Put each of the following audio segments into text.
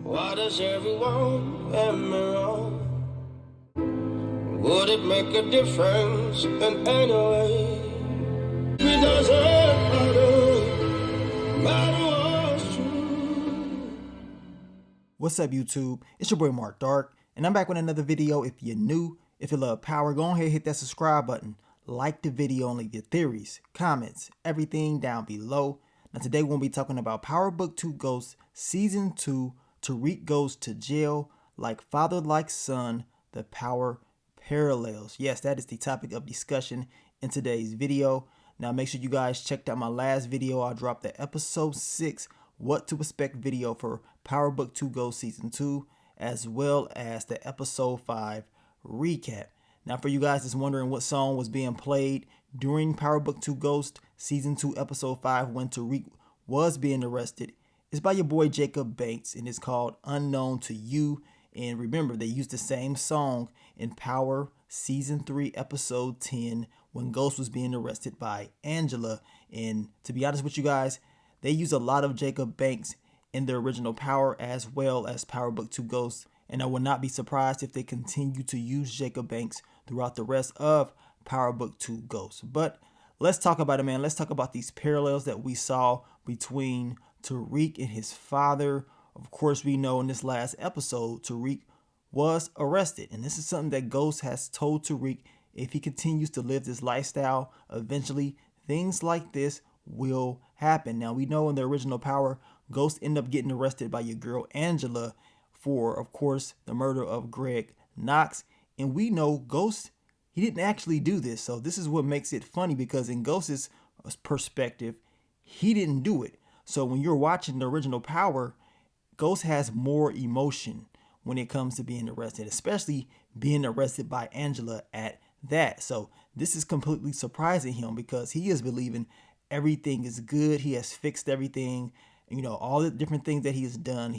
Why does everyone let me wrong? Would it make a difference in any way? It doesn't matter what's true. What's up, YouTube? It's your boy Mark Dark, and I'm back with another video. If you're new, if you love power, go ahead and hit that subscribe button, like the video, and leave your theories, comments, everything down below. Now today we're going to be talking about Power Book 2 Ghost Season 2, Tariq Goes to Jail, Like Father Like Son, The Power Parallels. Yes, that is the topic of discussion in today's video. Now make sure you guys checked out my last video. I dropped the episode 6 what to expect video for Power Book 2 Ghost Season 2, as well as the episode 5 recap. Now for you guys that's wondering what song was being played during Power Book 2 Ghost Season 2 episode 5 when Tariq was being arrested, it's by your boy Jacob Banks, and it's called Unknown to You. And remember, they used the same song in Power Season 3 episode 10 when Ghost was being arrested by Angela. And to be honest with you guys, they use a lot of Jacob Banks in the original Power as well as Power Book 2 Ghost. And I would not be surprised if they continue to use Jacob Banks throughout the rest of Power Book 2 Ghost. But let's talk about it, man. Let's talk about these parallels that we saw between Tariq and his father. Of course, we know in this last episode, Tariq was arrested. And this is something that Ghost has told Tariq. If he continues to live this lifestyle, eventually things like this will happen. Now, we know in the original Power, Ghost ended up getting arrested by your girl Angela for, of course, the murder of Greg Knox. And we know Ghost, he didn't actually do this. So this is what makes it funny, because in Ghost's perspective, he didn't do it. So when you're watching the original Power, Ghost has more emotion when it comes to being arrested, especially being arrested by Angela at that. So this is completely surprising him, because he is believing everything is good. He has fixed everything. You know, all the different things that he has done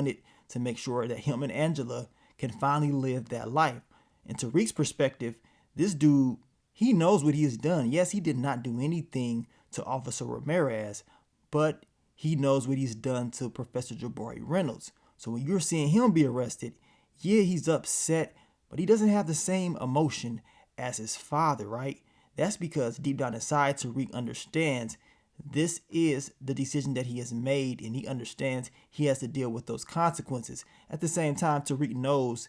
it to make sure that him and Angela can finally live that life. And Tariq's perspective, this dude, he knows what he has done. Yes, he did not do anything to Officer Ramirez, but he knows what he's done to Professor Jabari Reynolds. So when you're seeing him be arrested, yeah, he's upset, but he doesn't have the same emotion as his father, right? That's because deep down inside, Tariq understands this is the decision that he has made, and he understands he has to deal with those consequences. At the same time, Tariq knows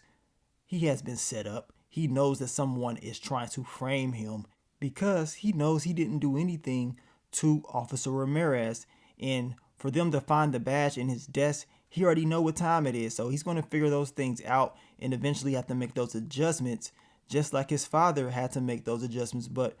he has been set up. He knows that someone is trying to frame him, because he knows he didn't do anything to Officer Ramirez. And for them to find the badge in his desk, he already know what time it is. So he's going to figure those things out and eventually have to make those adjustments, just like his father had to make those adjustments. But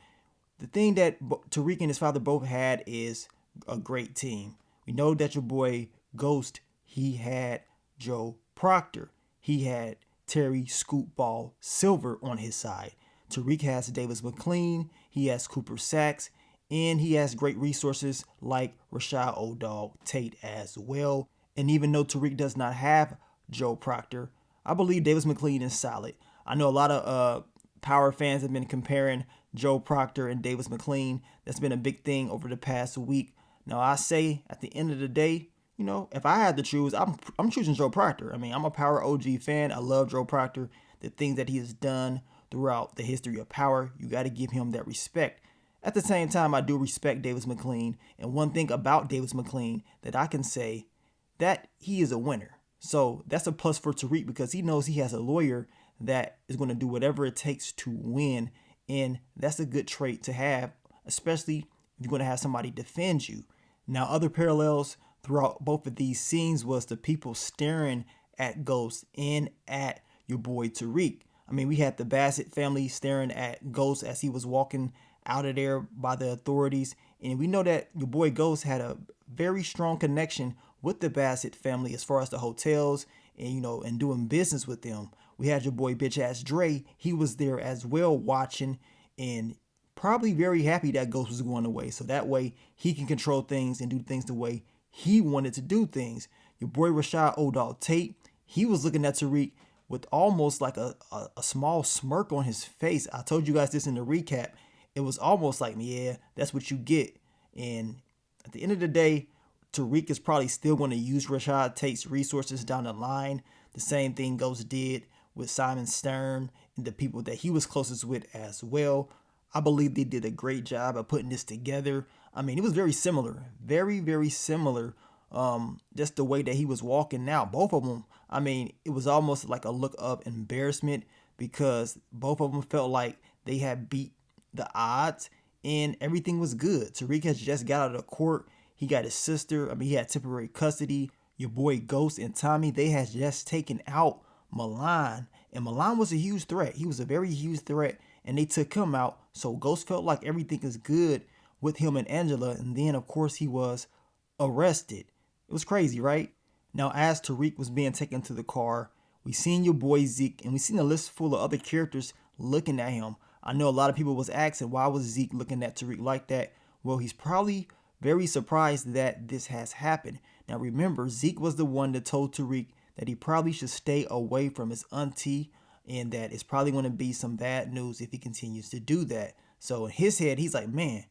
the thing that Tariq and his father both had is a great team. We know that your boy Ghost, he had Joe Proctor. He had Terry Scoopball Silver on his side. Tariq has Davis McLean. He has Cooper Sacks. And he has great resources like Rashad O'Dog Tate as well. And even though Tariq does not have Joe Proctor, I believe Davis McLean is solid. I know a lot of Power fans have been comparing Joe Proctor and Davis McLean. That's been a big thing over the past week. Now, I say at the end of the day, you know, if I had to choose, I'm choosing Joe Proctor. I mean, I'm a Power OG fan. I love Joe Proctor. The things that he has done throughout the history of Power, you got to give him that respect. At the same time, I do respect Davis McLean. And one thing about Davis McLean that I can say, that he is a winner. So that's a plus for Tariq, because he knows he has a lawyer that is going to do whatever it takes to win. And that's a good trait to have, especially if you're going to have somebody defend you. Now, other parallels throughout both of these scenes was the people staring at Ghost and at your boy Tariq. I mean, we had the Bassett family staring at Ghost as he was walking out of there by the authorities. And we know that your boy Ghost had a very strong connection with the Bassett family as far as the hotels and, you know, and doing business with them. We had your boy bitch ass Dre. He was there as well watching, and probably very happy that Ghost was going away. So that way he can control things and do things the way he wanted to do things. Your boy Rashad O'Dog Tate, he was looking at Tariq with almost like a small smirk on his face. I told you guys this in the recap. It was almost like, yeah, that's what you get. And at the end of the day, Tariq is probably still going to use Rashad Tate's resources down the line. The same thing Ghost did with Simon Stern and the people that he was closest with as well. I believe they did a great job of putting this together. I mean, it was very similar, very, very similar. Just the way that he was walking out, both of them. I mean, it was almost like a look of embarrassment because both of them felt like they had beat the odds and everything was good. Tariq has just got out of court. He got his sister. I mean, he had temporary custody. Your boy Ghost and Tommy, they had just taken out Milan. And Milan was a huge threat. He was a very huge threat. And they took him out. So Ghost felt like everything is good with him and Angela. And then, of course, he was arrested. It was crazy, right? Now, as Tariq was being taken to the car, we seen your boy Zeke, and we seen a list full of other characters looking at him. I know a lot of people was asking, why was Zeke looking at Tariq like that? Well, he's probably very surprised that this has happened. Now, remember, Zeke was the one that told Tariq that he probably should stay away from his auntie and that it's probably going to be some bad news if he continues to do that. So in his head, he's like, man,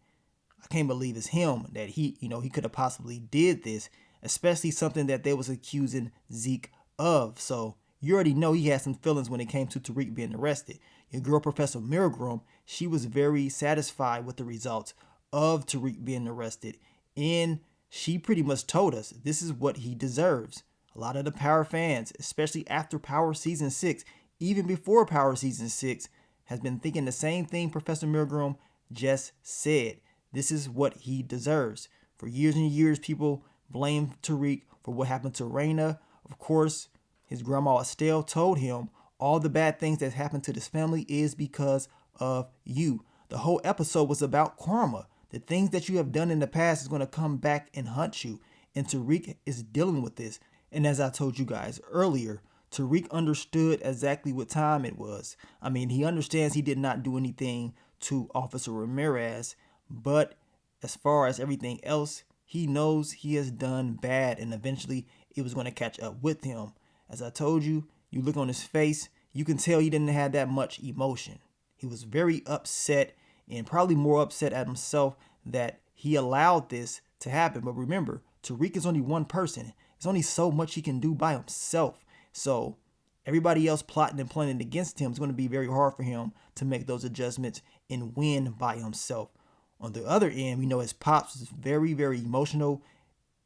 I can't believe it's him that he could have possibly did this, especially something that they was accusing Zeke of. So you already know he had some feelings when it came to Tariq being arrested. Your girl, Professor Milgram, she was very satisfied with the results of Tariq being arrested. And she pretty much told us this is what he deserves. A lot of the Power fans, especially after Power Season 6, even before Power Season 6, has been thinking the same thing Professor Milgram just said. This is what he deserves. For years and years, people blame Tariq for what happened to Raina. Of course, his grandma Estelle told him all the bad things that happened to this family is because of you. The whole episode was about karma. The things that you have done in the past is going to come back and hunt you. And Tariq is dealing with this. And as I told you guys earlier, Tariq understood exactly what time it was. I mean, he understands he did not do anything to Officer Ramirez, but as far as everything else, he knows he has done bad and eventually it was going to catch up with him. As I told you, you look on his face, you can tell he didn't have that much emotion. He was very upset and probably more upset at himself that he allowed this to happen. But remember, Tariq is only one person. There's only so much he can do by himself. So everybody else plotting and planning against him is going to be very hard for him to make those adjustments and win by himself. On the other end, we know his pops is very, very emotional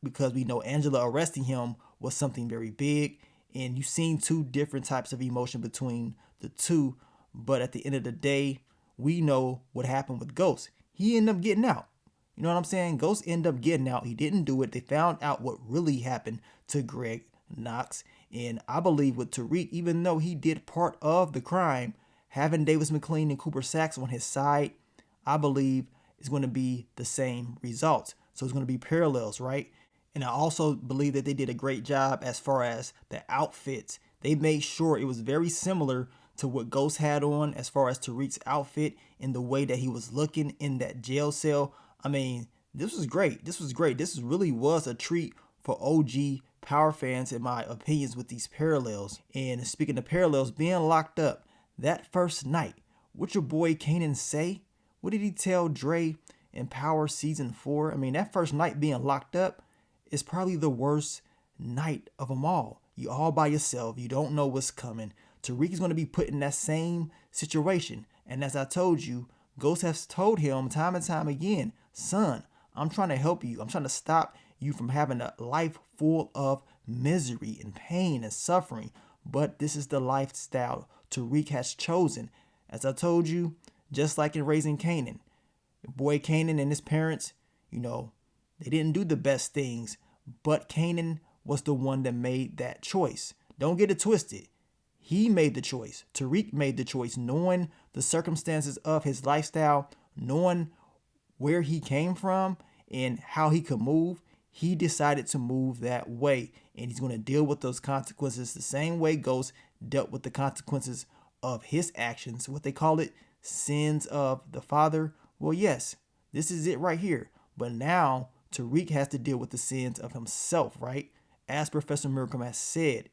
because we know Angela arresting him was something very big. And you've seen two different types of emotion between the two. But at the end of the day, we know what happened with Ghost. He ended up getting out. You know what I'm saying? Ghost ended up getting out. He didn't do it. They found out what really happened to Greg Knox. And I believe with Tariq, even though he did part of the crime, having Davis McLean and Cooper Saxe on his side, I believe is going to be the same results. So it's going to be parallels, right? And I also believe that they did a great job as far as the outfits. They made sure it was very similar to what Ghost had on as far as Tariq's outfit and the way that he was looking in that jail cell. I mean, this was great. This was great. This really was a treat for OG Power fans, in my opinions, with these parallels. And speaking of parallels, being locked up that first night, what your boy Kanan say? What did he tell Dre in Power Season 4? I mean, that first night being locked up is probably the worst night of them all. You all by yourself. You don't know what's coming. Tariq is going to be put in that same situation. And as I told you, Ghost has told him time and time again, son, I'm trying to help you. I'm trying to stop you from having a life full of misery and pain and suffering. But this is the lifestyle Tariq has chosen. As I told you, just like in Raising Kanan, boy Kanan and his parents, they didn't do the best things, but Kanan was the one that made that choice. Don't get it twisted. He made the choice. Tariq made the choice, knowing the circumstances of his lifestyle, knowing where he came from and how he could move. He decided to move that way, and he's going to deal with those consequences the same way Ghost dealt with the consequences of his actions. What they call it, sins of the father. Well, yes, this is it right here. But now Tariq has to deal with the sins of himself, right? As Professor Miracle has said,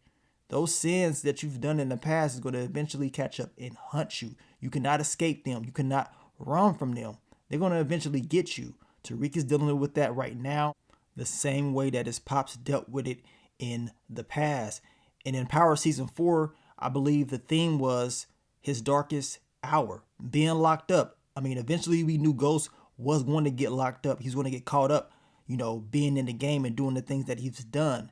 those sins that you've done in the past is going to eventually catch up and hunt you. You cannot escape them. You cannot run from them. They're going to eventually get you. Tariq is dealing with that right now. the same way that his pops dealt with it in the past. And in Power Season 4, I believe the theme was his darkest hour, being locked up. I mean, eventually we knew Ghost was going to get locked up. He's going to get caught up, being in the game and doing the things that he's done.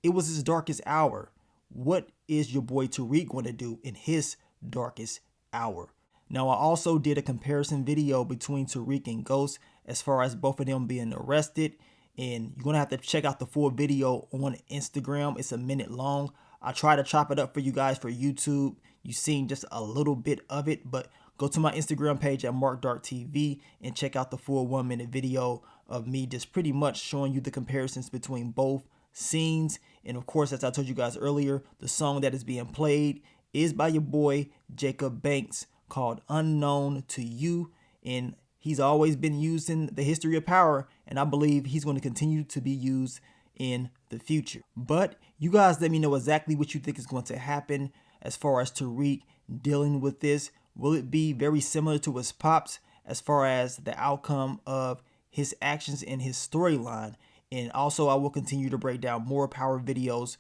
It was his darkest hour. What is your boy Tariq going to do in his darkest hour? Now, I also did a comparison video between Tariq and Ghost as far as both of them being arrested. And you're going to have to check out the full video on Instagram. It's a minute long. I try to chop it up for you guys for YouTube. You've seen just a little bit of it, but go to my Instagram page at MarkDarkTV and check out the full 1-minute video of me just pretty much showing you the comparisons between both scenes. And of course, as I told you guys earlier, the song that is being played is by your boy Jacob Banks, called Unknown to You. And he's always been used in the history of Power, and I believe he's going to continue to be used in the future. But you guys let me know exactly what you think is going to happen as far as Tariq dealing with this. Will it be very similar to his pops as far as the outcome of his actions and his storyline? And also, I will continue to break down more Power videos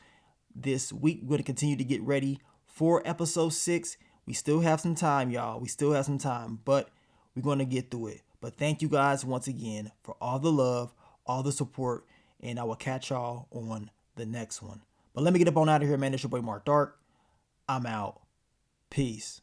this week. We're going to continue to get ready for episode 6. We still have some time, y'all. We still have some time, but we're going to get through it. But thank you guys once again for all the love, all the support, and I will catch y'all on the next one. But let me get up on out of here, man. It's your boy Mark Dark. I'm out. Peace.